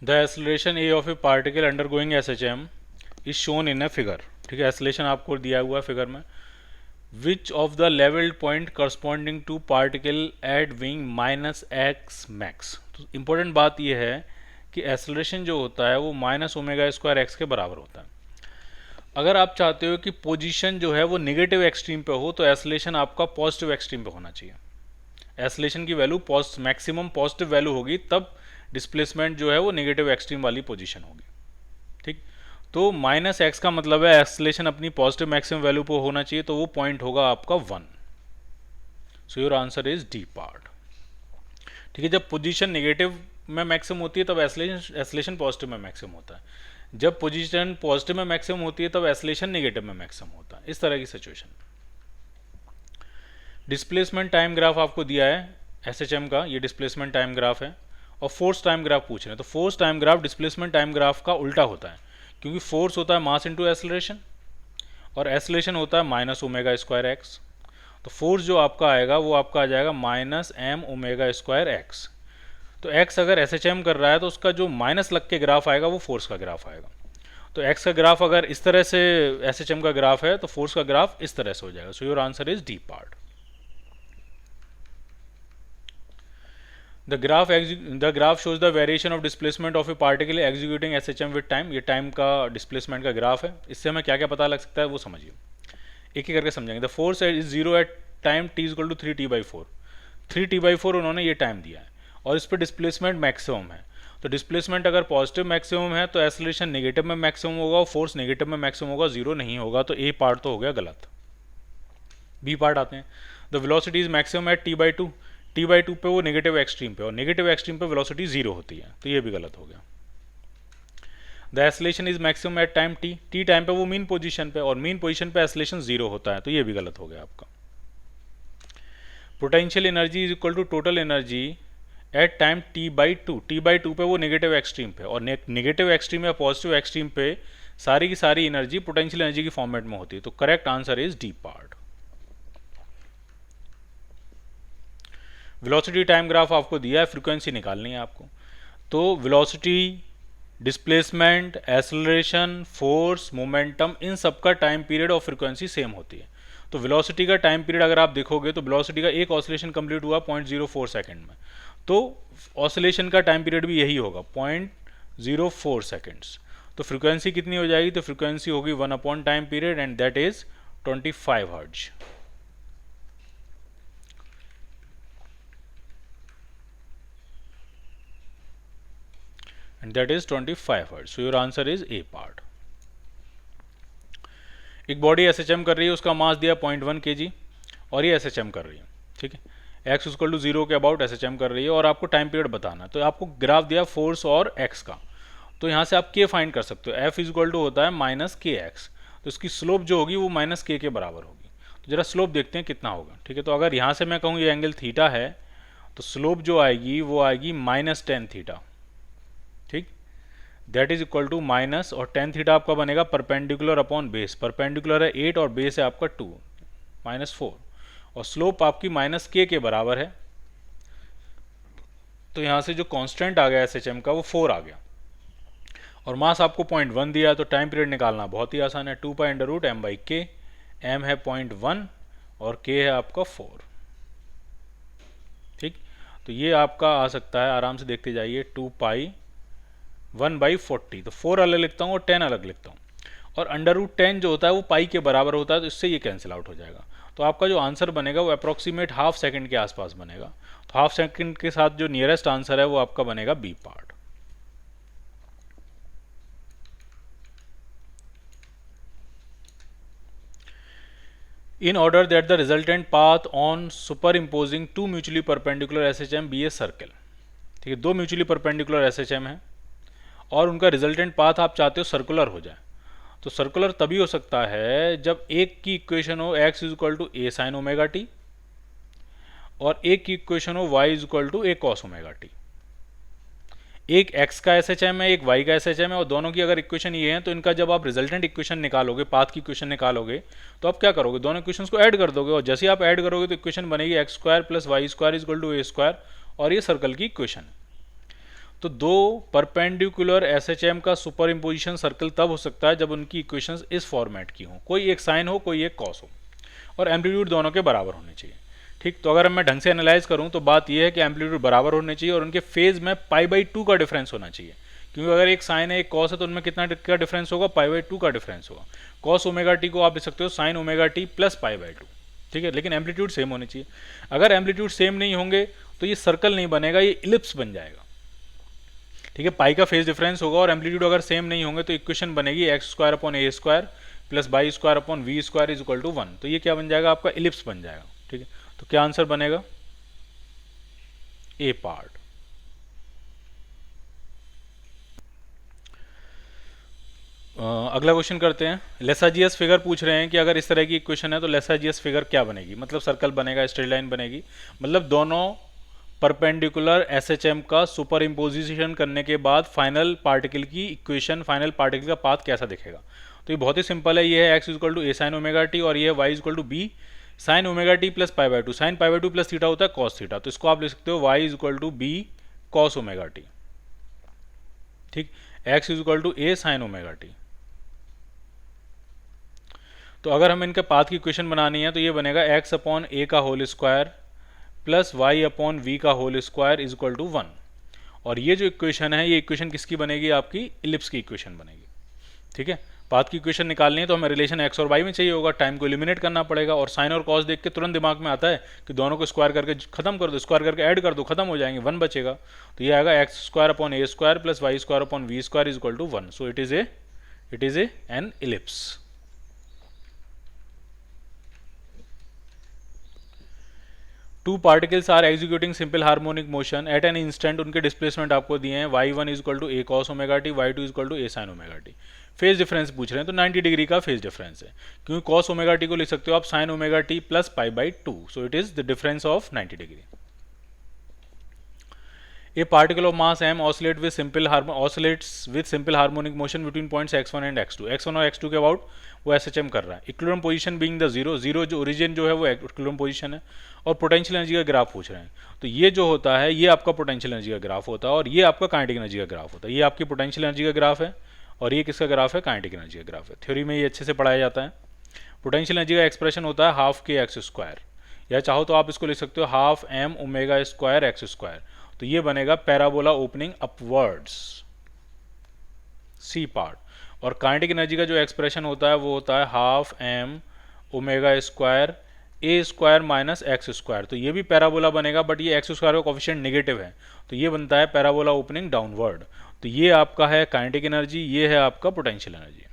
The acceleration a of a particle undergoing SHM is shown in a figure. ठीक है, acceleration आपको दिया हुआ है फिगर में। Which of the labelled point corresponding to particle at wing minus x max. तो important बात यह है कि एक्सेलरेशन जो होता है वो माइनस ओमेगा स्क्वायर एक्स के बराबर होता है। अगर आप चाहते हो कि पोजीशन जो है वो नेगेटिव एक्सट्रीम पे हो तो एक्सेलरेशन आपका पॉजिटिव एक्सट्रीम पे होना चाहिए। एक्सेलरेशन की वैल्यू मैक्सिमम पॉजिटिव वैल्यू होगी, तब डिस्प्लेसमेंट जो है वो नेगेटिव एक्सट्रीम वाली पोजीशन होगी। ठीक, तो माइनस एक्स का मतलब है एक्सेलरेशन अपनी पॉजिटिव मैक्सिमम वैल्यू पर होना चाहिए, तो वो पॉइंट होगा आपका 1। So your answer is D part. ठीक है, जब पोजीशन नेगेटिव में मैक्सिमम होती है तब एक्सेलरेशन पॉजिटिव में मैक्सिमम होता है। जब पोजीशन पॉजिटिव में मैक्सिमम होती है तब एक्सेलरेशन नेगेटिव में मैक्सिमम होता है। इस तरह की सिचुएशन। डिस्प्लेसमेंट टाइम ग्राफ आपको दिया है एसएचएम का, ये डिस्प्लेसमेंट टाइम ग्राफ है, और फोर्स टाइम ग्राफ पूछ रहे हैं। तो force time graph displacement time graph का उल्टा होता है, क्योंकि फोर्स होता है मास इनटू एक्सेलरेशन और एक्सेलरेशन होता है माइनस ओमेगा स्क्वायर एक्स। तो फोर्स जो आपका आएगा वो आपका आ जाएगा minus M omega square x. तो एक्स अगर एसएचएम कर रहा है तो उसका जो माइनस लग के ग्राफ आएगा वो फोर्स का ग्राफ आएगा। तो एक्स का ग्राफ अगर इस तरह से एसएचएम का ग्राफ है तो फोर्स का ग्राफ इस तरह से हो जाएगा। So your answer is D part. The graph shows the variation of displacement of a particle executing SHM with time। ये टाइम का डिस्प्लेसमेंट का ग्राफ है। इससे हमें क्या क्या पता लग सकता है वो समझिए, एक एक करके समझेंगे। The force is zero at time t equal to 3t/4। 3t/4 उन्होंने ये टाइम दिया है और इस पर डिस्प्लेसमेंट मैक्सिमम है। तो डिस्प्लेसमेंट अगर पॉजिटिव मैक्सिमम है तो एक्सेलरेशन नेगेटिव में मैक्सिमम होगा और फोर्स नेगेटिव में मैक्सिमम होगा, जीरो नहीं होगा। तो ए पार्ट तो हो गया गलत। बी पार्ट आते हैं। The velocity is maximum at t/2। t/2 पे वो नेगेटिव एक्सट्रीम पे, और नेगेटिव एक्सट्रीम पे वेलोसिटी जीरो होती है, तो ये भी गलत हो गया। The acceleration is maximum at time t time पे वो मीन पोजीशन पे, और मीन पोजीशन पे एक्सेलरेशन जीरो होता है, तो ये भी गलत हो गया आपका। Potential energy is equal to total energy at time t/2। t/2 पे वो नेगेटिव एक्सट्रीम पे, और नेगेटिव एक्सट्रीम या पॉजिटिव एक्सट्रीम पे सारी की सारी एनर्जी पोटेंशियल एनर्जी की फॉर्मेट में होती है। तो correct answer is D part. Velocity time graph आपको दिया है, फ्रीक्वेंसी निकालनी है आपको। तो velocity, displacement, acceleration, force, momentum, इन सब का टाइम पीरियड और फ्रीक्वेंसी सेम होती है। तो वेलोसिटी का टाइम पीरियड अगर आप देखोगे तो वेलोसिटी का एक ऑसिलेशन कंप्लीट हुआ 0.04 सेकेंड में, तो ऑसिलेशन का टाइम पीरियड भी यही होगा 0.04 सेकेंड्स। तो फ्रीक्वेंसी कितनी हो जाएगी? तो फ्रीक्वेंसी होगी 1 upon time period and that is 25 hertz. and that is 25 hertz. So your answer is A part. एक बॉडी SHM कर रही है, उसका मास दिया 0.1 kg और ये SHM कर रही है। ठीक है, x इक्वल टू 0 के अबाउट SHM कर रही है और आपको टाइम पीरियड बताना। तो आपको ग्राफ दिया फोर्स और x का, तो यहाँ से आप k फाइंड कर सकते हो। f इक्वल टू होता है माइनस के एक्स, तो इसकी स्लोप जो होगी वो माइनस के बराबर होगी। तो जरा स्लोप देखते हैं कितना होगा। ठीक है, तो अगर यहाँ से मैं कहूँ ये एंगल थीटा है तो स्लोप जो आएगी वो आएगी -10 थीटा। ठीक, that is equal to minus, और टेन थीटा आपका बनेगा परपेंडिकुलर अपॉन बेस। परपेंडिकुलर है 8 और बेस है आपका 2, -4, और स्लोप आपकी माइनस के बराबर है। तो यहाँ से जो कांस्टेंट आ गया SHM का वो 4 आ गया, और मास आपको 0.1 दिया है। तो टाइम पीरियड निकालना बहुत ही आसान है, 2π/m/k। m है 0.1 और k है आपका 4। ठीक, तो ये आपका आ सकता है, आराम से देखते जाइए, 2π/1/40। तो 4 अलग लिखता हूँ और 10 अलग लिखता हूँ, और √10 जो होता है वो पाई के बराबर होता है, तो इससे ये कैंसिल आउट हो जाएगा। तो आपका जो आंसर बनेगा वो अप्रॉक्सीमेट हाफ सेकंड के आसपास बनेगा। तो हाफ सेकंड के साथ जो नियरेस्ट आंसर है वो आपका बनेगा B part. In order that the resultant path on superimposing two mutually perpendicular SHM be a circle। ठीक है, दो म्यूचुअली परपेंडिकुलर SHM है और उनका रिजल्टेंट पाथ आप चाहते हो सर्कुलर हो जाए। तो सर्कुलर तभी हो सकता है जब एक की इक्वेशन हो x equal to a sin omega T और एक की इक्वेशन हो y equal to a cos omega t. एक x का SHM है, एक y का SHM है, और दोनों की अगर इक्वेशन ये है तो इनका जब आप रिजल्टेंट इक्वेशन निकालोगे, पाथ की इक्वेशन निकालोगे, तो आप क्या करोगे? दोनों इक्वेशंस को ऐड कर दोगे, और जैसे ही आप ऐड करोगे तो इक्वेशन बनेगी x² + y² = a², और ये सर्कल की इक्वेशन है। तो दो परपेंडिकुलर एसएचएम का सुपर इम्पोजिशन सर्कल तब हो सकता है जब उनकी इक्वेशंस इस फॉर्मेट की हो, कोई एक साइन हो कोई एक कॉस हो, और एम्पलीट्यूड दोनों के बराबर होने चाहिए। ठीक, तो अगर मैं ढंग से एनालाइज करूं तो बात यह है कि एम्पलीट्यूड बराबर होने चाहिए और उनके फेज में π/2 का डिफरेंस होना चाहिए, क्योंकि अगर एक साइन है एक कॉस है तो उनमें कितना का डिफरेंस होगा, π/2 का डिफरेंस होगा। कॉस ओमेगा टी को आप लिख सकते हो साइन ओमेगा टी प्लस π/2, ठीक है, लेकिन एम्पलीट्यूड सेम होने चाहिए। अगर एम्पलीट्यूड सेम नहीं होंगे तो ये सर्कल नहीं बनेगा, ये इलिप्स बन जाएगा। ठीक है, पाई का फेज डिफरेंस होगा और एम्पलीट्यूड अगर सेम नहीं होंगे तो इक्वेशन बनेगी x² / a² plus y² / v² is equal to 1। तो ये क्या बन जाएगा, आपका इलिप्स बन जाएगा। ठीक है, तो क्या आंसर बनेगा, ए पार्ट। अगला क्वेश्चन करते हैं। लेसाजियस फिगर पूछ रहे हैं कि अगर इस तरह की इक्वेशन है तो लेसाजियस फिगर क्या बनेगी, मतलब सर्कल बनेगा, स्ट्रेट लाइन बनेगी, मतलब दोनों परपेंडिकुलर एसएचएम का सुपर इम्पोजिशन करने के बाद फाइनल पार्टिकल की इक्वेशन, फाइनल पार्टिकल का पाथ कैसा दिखेगा। तो ये बहुत ही सिंपल है, ये है x equal to A sine omega T और ये है y equal to B sine omega T plus π/2। Sine π/2 plus theta होता है कॉस थीटा, तो इसको आप लिख सकते हो y equal to B cos omega t. ठीक, x equal to A sine omega t. तो अगर हम इनके पाथ की इक्वेशन बनानी है तो ये बनेगा x अपॉन ए का whole square plus y upon V का whole square is equal to 1। और ये जो इक्वेशन है ये इक्वेशन किसकी बनेगी, आपकी इलिप्स की इक्वेशन बनेगी। ठीक है, पाथ की इक्वेशन निकालनी है तो हमें रिलेशन x और y में चाहिए होगा, टाइम को एलिमिनेट करना पड़ेगा, और साइन और कॉस देख के तुरंत दिमाग में आता है कि दोनों को स्क्वायर करके खत्म कर दो, स्क्वायर करके ऐड कर दो, खत्म हो जाएंगे, 1 बचेगा। तो ये आएगा x² upon a² plus y² upon v² is equal to 1। So it is a an ellipse. Two particles are executing simple harmonic motion at an instant, उनके डिस्प्लेसमेंट आपको दिए हैं y1 is equal to a cos omega t, y2 is equal to A sine omega t. Phase difference पूछ रहे हैं तो 90 degree का phase difference है, क्योंकि कॉस ओमेगा टी को लिख सकते हो आप sine omega T plus π/2। So it is the difference of 90 degree. A particle of mass m oscillates with simple harmonic motion between points x1 and x2। x1 और x2 के about वो SHM कर रहा है। Equilibrium position being the zero जो origin जो है वो इक्विलिब्रियम पोजीशन है, और पोटेंशियल एनर्जी का ग्राफ पूछ रहे हैं। तो ये जो होता है ये आपका पोटेंशियल एनर्जी का ग्राफ होता है और ये आपका काइनेटिक एनर्जी का ग्राफ होता है। ये आपकी पोटेंशियल एनर्जी का ग्राफ है और ये किसका ग्राफ है, काइनेटिक एनर्जी का ग्राफ है। थ्योरी में ये अच्छे से पढ़ाया जाता है। पोटेंशियल एनर्जी का एक्सप्रेशन होता है हाफ के x², या चाहो तो आप इसको लिख सकते हो half m omega square x²। तो ये बनेगा parabola opening upwards, C part. और काइनेटिक एनर्जी का जो एक्सप्रेशन होता है वो होता है half m omega square a² minus x²। तो ये भी पैराबोला बनेगा, बट ये x² का कोफिशिएंट नेगेटिव है, तो ये बनता है पैराबोला ओपनिंग डाउनवर्ड। तो ये आपका है काइनेटिक एनर्जी, ये है आपका पोटेंशियल एनर्जी।